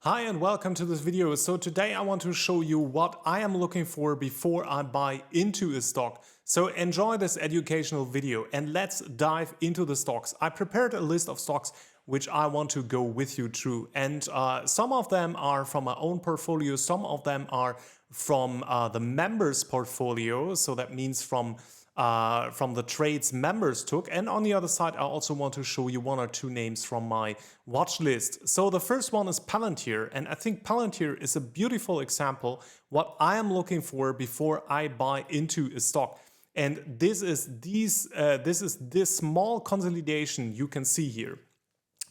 Hi and welcome to this video. So today I want to show you what I am looking for before I buy into a stock. So enjoy this educational video and let's dive into the stocks. I prepared a list of stocks which I want to go with you through, and some of them are from my own portfolio, some of them are from the members portfolio, so that means from the trades members took. And on the other side, I also want to show you one or two names from my watch list. So the first one is Palantir, and I think Palantir is a beautiful example what I am looking for before I buy into a stock. And this is this small consolidation you can see here.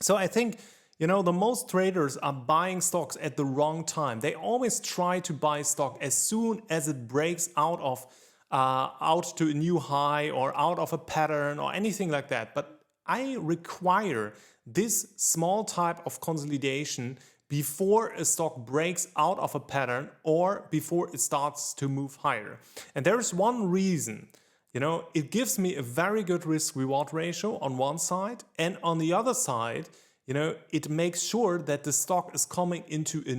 So I think, you know, the most traders are buying stocks at the wrong time. They always try to buy stock as soon as it breaks out to a new high or out of a pattern or anything like that. But I require this small type of consolidation before a stock breaks out of a pattern or before it starts to move higher. And there is one reason. You know, it gives me a very good risk-reward ratio on one side, and on the other side, you know, it makes sure that the stock is coming into a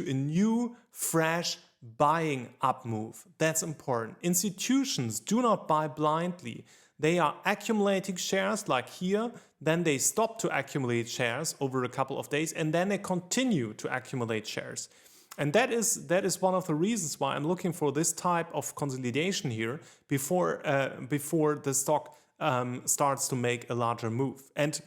new fresh buying up move. That's important. Institutions do not buy blindly. They are accumulating shares like here, then they stop to accumulate shares over a couple of days, and then they continue to accumulate shares. And that is one of the reasons why I'm looking for this type of consolidation here before the stock starts to make a larger move. And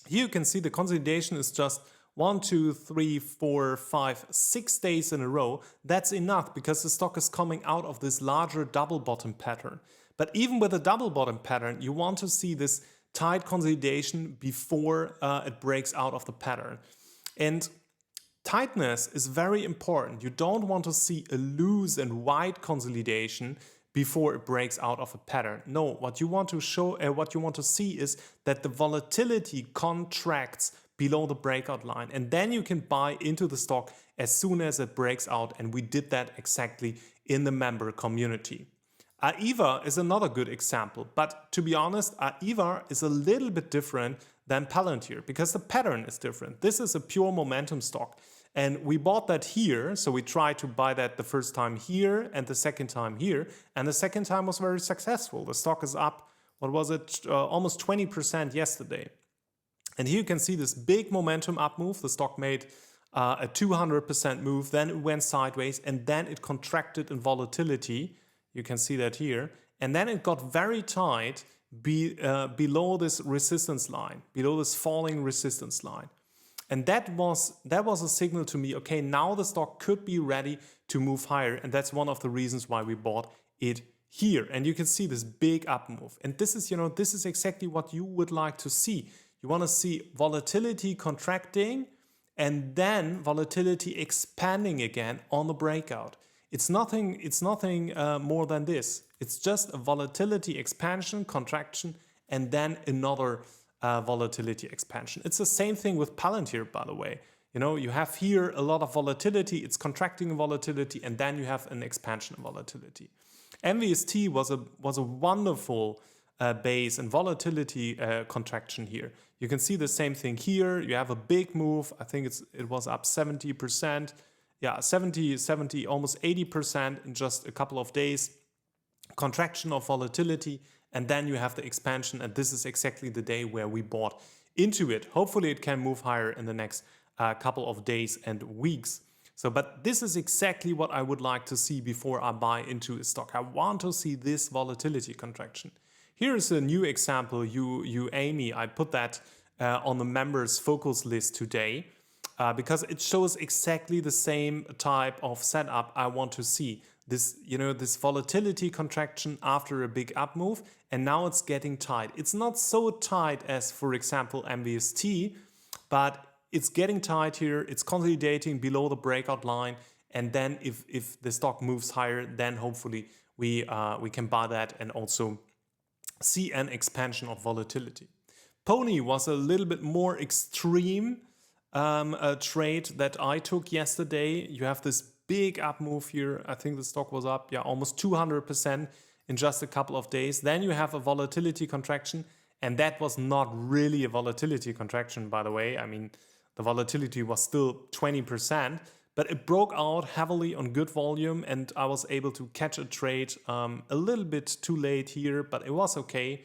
here you can see the consolidation is just 1, 2, 3, 4, 5, 6 days in a row. That's enough because the stock is coming out of this larger double bottom pattern. But even with a double bottom pattern, you want to see this tight consolidation before it breaks out of the pattern. And tightness is very important. You don't want to see a loose and wide consolidation before it breaks out of a pattern. No, what you want to see is that the volatility contracts below the breakout line, and then you can buy into the stock as soon as it breaks out, and we did that exactly in the member community. AEVA is another good example, but to be honest, AEVA is a little bit different than Palantir because the pattern is different. This is a pure momentum stock, and we bought that here, so we tried to buy that the first time here and the second time here, and the second time was very successful. The stock is up, what was it, almost 20% yesterday. And here you can see this big momentum up move. The stock made a 200% move, then it went sideways, and then it contracted in volatility. You can see that here. And then it got very tight below this resistance line, below this falling resistance line. And that was a signal to me, okay, now the stock could be ready to move higher. And that's one of the reasons why we bought it here. And you can see this big up move. And this is, you know, this is exactly what you would like to see. You want to see volatility contracting and then volatility expanding again on the breakout. It's nothing more than this. It's just a volatility expansion, contraction, and then another volatility expansion. It's the same thing with Palantir, by the way. You know, you have here a lot of volatility, it's contracting in volatility, and then you have an expansion in volatility. MVST was a wonderful base and volatility contraction here. You can see the same thing here. You have a big move. I think it was up 70%. Yeah, 70, almost 80% in just a couple of days. Contraction of volatility, and then you have the expansion, and this is exactly the day where we bought into it. Hopefully it can move higher in the next couple of days and weeks. So, but this is exactly what I would like to see before I buy into a stock. I want to see this volatility contraction. Here is a new example, UAMY. I put that on the members focus list today because it shows exactly the same type of setup I want to see. This, you know, this volatility contraction after a big up move, and now it's getting tight. It's not so tight as, for example, MVST, but it's getting tight here. It's consolidating below the breakout line, and then if the stock moves higher, then hopefully we can buy that and also see an expansion of volatility. Pony was a little bit more extreme trade that I took yesterday. You have this big up move here. I think the stock was up, yeah, almost 200% in just a couple of days. Then you have a volatility contraction, and that was not really a volatility contraction, by the way. I mean, the volatility was still 20%, but it broke out heavily on good volume, and I was able to catch a trade a little bit too late here, but it was okay.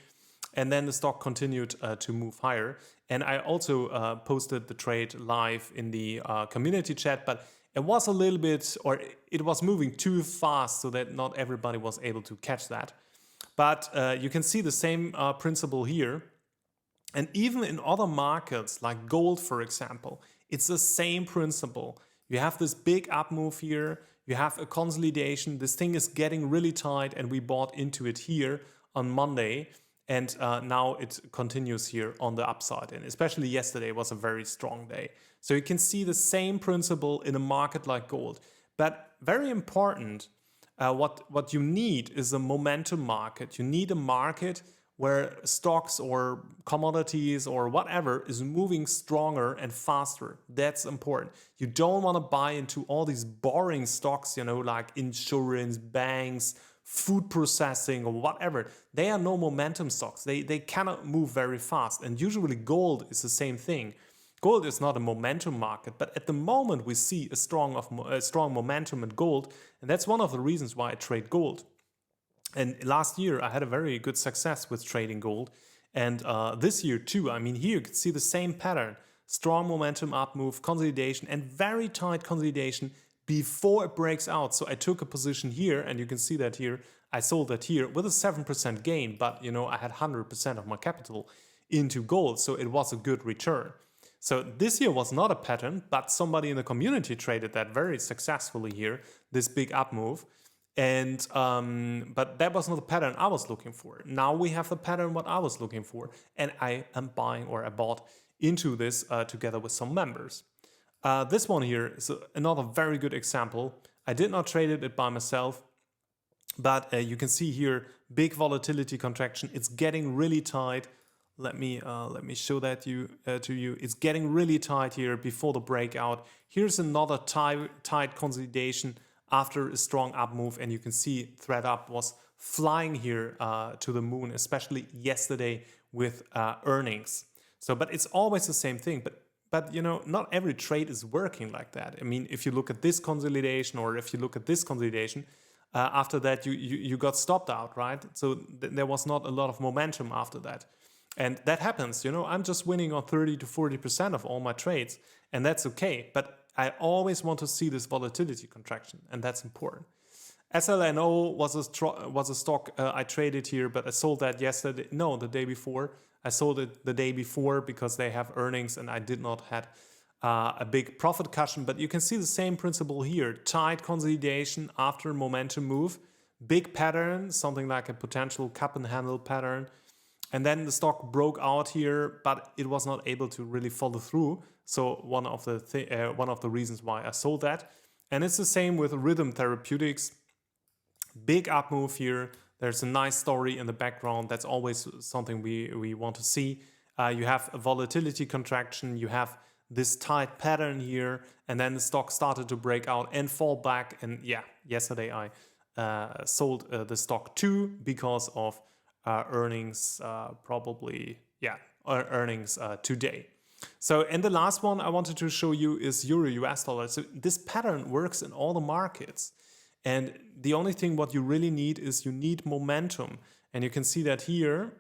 And then the stock continued to move higher. And I also posted the trade live in the community chat, but it was a little bit, or it was moving too fast so that not everybody was able to catch that. But you can see the same principle here. And even in other markets like gold, for example, it's the same principle. You have this big up move here, you have a consolidation, this thing is getting really tight, and we bought into it here on Monday. And now it continues here on the upside. And especially yesterday was a very strong day. So you can see the same principle in a market like gold. But very important, what you need is a momentum market. You need a market where stocks or commodities or whatever is moving stronger and faster. That's important. You don't want to buy into all these boring stocks, you know, like insurance, banks, food processing or whatever. They are no momentum stocks. They cannot move very fast. And usually gold is the same thing. Gold is not a momentum market, but at the moment we see a strong momentum in gold, and that's one of the reasons why I trade gold. And last year I had a very good success with trading gold, and this year too. I mean, here you can see the same pattern: strong momentum up move, consolidation, and very tight consolidation before it breaks out. So I took a position here, and you can see that here. I sold that here with a 7% gain, but you know, I had 100% of my capital into gold, so it was a good return. So this year was not a pattern, but somebody in the community traded that very successfully here, this big up move. And but that was not the pattern I was looking for. Now we have the pattern what I was looking for, and I am buying, or I bought into this together with some members. This one here is another very good example. I did not trade it by myself, but you can see here big volatility contraction. It's getting really tight. Let me show that to you. It's getting really tight here before the breakout. Here's another tight consolidation after a strong up move, and you can see ThreadUp was flying here to the moon, especially yesterday with earnings. So, but it's always the same thing. But you know, not every trade is working like that. I mean, if you look at this consolidation, or if you look at this consolidation, after that you got stopped out, right? So there was not a lot of momentum after that. And that happens, you know, I'm just winning on 30 to 40% of all my trades, and that's okay. But I always want to see this volatility contraction, and that's important. SLNO was a stock I traded here, but I sold that yesterday. No, the day before. I sold it the day before because they have earnings, and I did not have a big profit cushion. But you can see the same principle here: tight consolidation after momentum move, big pattern, something like a potential cup and handle pattern. And then the stock broke out here, but it was not able to really follow through. So one of the reasons why I sold that. And it's the same with Rhythm Therapeutics. Big up move here. There's a nice story in the background. That's always something we want to see. You have a volatility contraction. You have this tight pattern here. And then the stock started to break out and fall back. And yeah, yesterday I sold the stock too because of earnings earnings today. So, and the last one I wanted to show you is Euro US dollar. So this pattern works in all the markets, and the only thing what you really need is you need momentum, and you can see that here.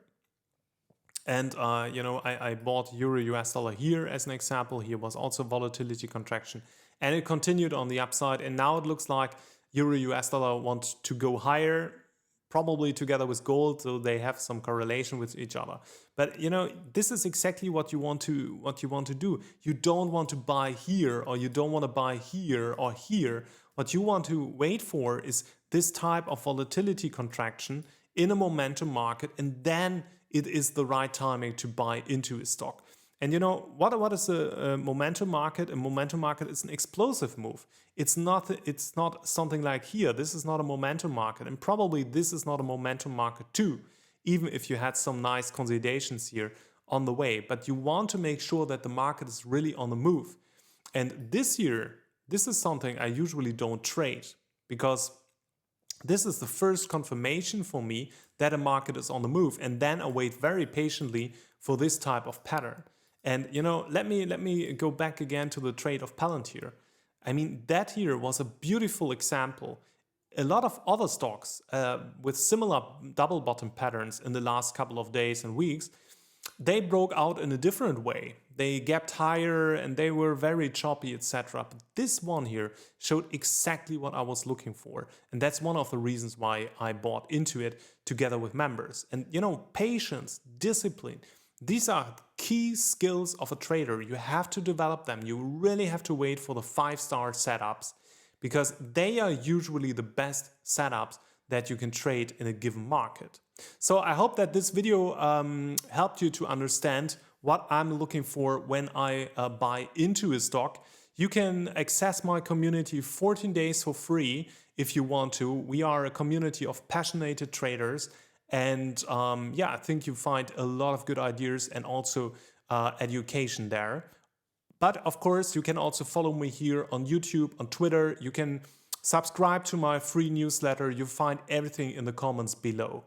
And you know, I bought Euro US dollar here as an example. Here was also volatility contraction, and it continued on the upside, and now it looks like Euro US dollar wants to go higher, probably together with gold, so they have some correlation with each other. But you know, this is exactly what you want to do. You don't want to buy here, or you don't want to buy here or here. What you want to wait for is this type of volatility contraction in a momentum market, and then it is the right timing to buy into a stock. And you know, what is a momentum market? A momentum market is an explosive move. It's not something like here. This is not a momentum market, and probably this is not a momentum market too, even if you had some nice consolidations here on the way. But you want to make sure that the market is really on the move. And this year, this is something I usually don't trade, because this is the first confirmation for me that a market is on the move, and then I wait very patiently for this type of pattern. And let me go back again to the trade of Palantir. I mean, that here was a beautiful example. A lot of other stocks with similar double bottom patterns in the last couple of days and weeks, they broke out in a different way. They gapped higher and they were very choppy, etc. But this one here showed exactly what I was looking for. And that's one of the reasons why I bought into it together with members. And patience, discipline, these are key skills of a trader. You have to develop them. You really have to wait for the 5-star setups, because they are usually the best setups that you can trade in a given market. So I hope that this video helped you to understand what I'm looking for when I buy into a stock. You can access my community 14 days for free if you want to. We are a community of passionate traders, and yeah, I think you find a lot of good ideas and also education there. But of course, you can also follow me here on YouTube, on Twitter. You can subscribe to my free newsletter. You find everything in the comments below.